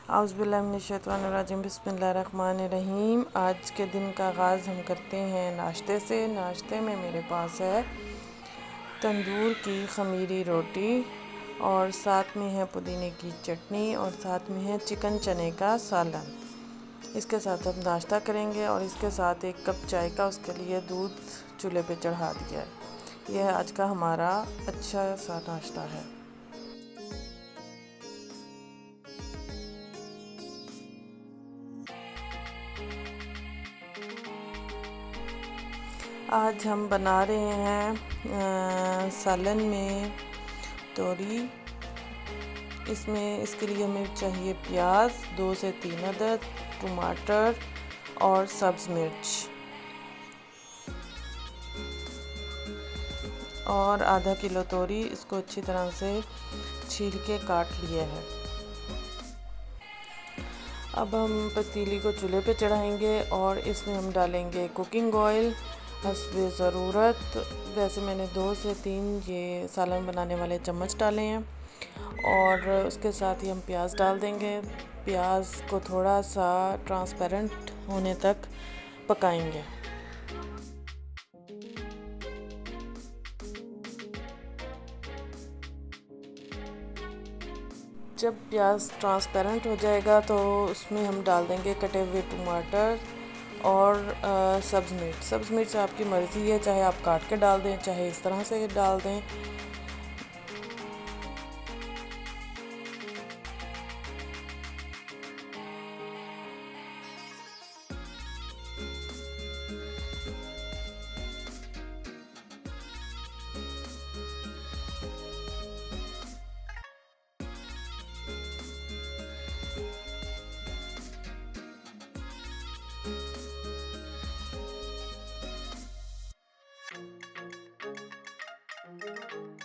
औज़ुबिल्लाहिमिनश्शैतानिर्रजीम बिस्मिल्लाहिर्रहमानिर्रहीम। आज के दिन का आगाज़ हम करते हैं नाश्ते से। नाश्ते में मेरे पास है तंदूर की ख़मीरी रोटी और साथ में है पुदीने की चटनी और साथ में है चिकन चने का सालन। इसके साथ हम नाश्ता करेंगे और इसके साथ 1 कप चाय का उसके लिए दूध चूल्हे पे चढ़ा दिया है। यह आज का हमारा अच्छा सा नाश्ता है। आज हम बना रहे हैं सालन में तोरी। इसके लिए हमें चाहिए प्याज 2 से 3 अदद, टमाटर और सब्ज़ मिर्च और आधा किलो तोरी। इसको अच्छी तरह से छील के काट लिया है। अब हम पतीली को चूल्हे पे चढ़ाएंगे और इसमें हम डालेंगे कुकिंग ऑयल हस्बे ज़रूरत। वैसे मैंने 2 से 3 ये सालन बनाने वाले चम्मच डाले हैं और उसके साथ ही हम प्याज डाल देंगे। प्याज को थोड़ा सा ट्रांसपेरेंट होने तक पकाएंगे। जब प्याज ट्रांसपेरेंट हो जाएगा तो उसमें हम डाल देंगे कटे हुए टमाटर और सब्ज़ मिर्च आपकी मर्ज़ी है, चाहे आप काट के डाल दें चाहे इस तरह से डाल दें।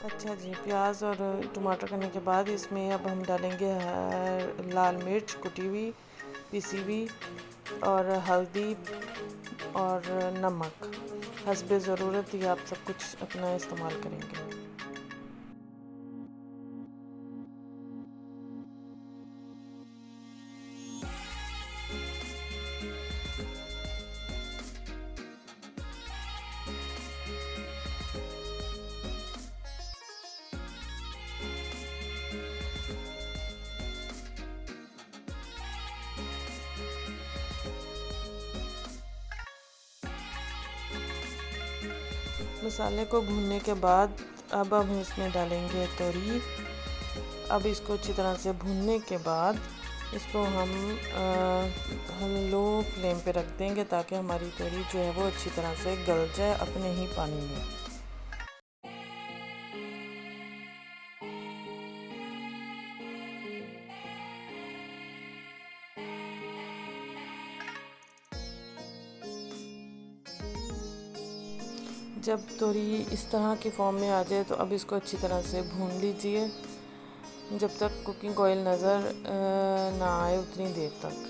अच्छा जी, प्याज और टमाटर करने के बाद इसमें अब हम डालेंगे लाल मिर्च कुटी हुई पिसी हुई और हल्दी और नमक हस्बे ज़रूरत। ये आप सब कुछ अपना इस्तेमाल करेंगे। मसाले को भूनने के बाद अब हम इसमें डालेंगे तोरी। अब इसको अच्छी तरह से भूनने के बाद इसको हम लो फ्लेम पे रख देंगे ताकि हमारी तोरी जो है वो अच्छी तरह से गल जाए अपने ही पानी में। जब तोरी इस तरह की फॉर्म में आ जाए तो अब इसको अच्छी तरह से भून लीजिए जब तक कुकिंग ऑयल नज़र ना आए उतनी देर तक।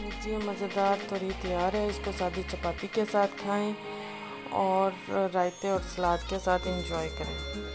लीजिए, मज़ेदार तोरी तैयार है। इसको सादी चपाती के साथ खाएं और रायते और सलाद के साथ एंजॉय करें।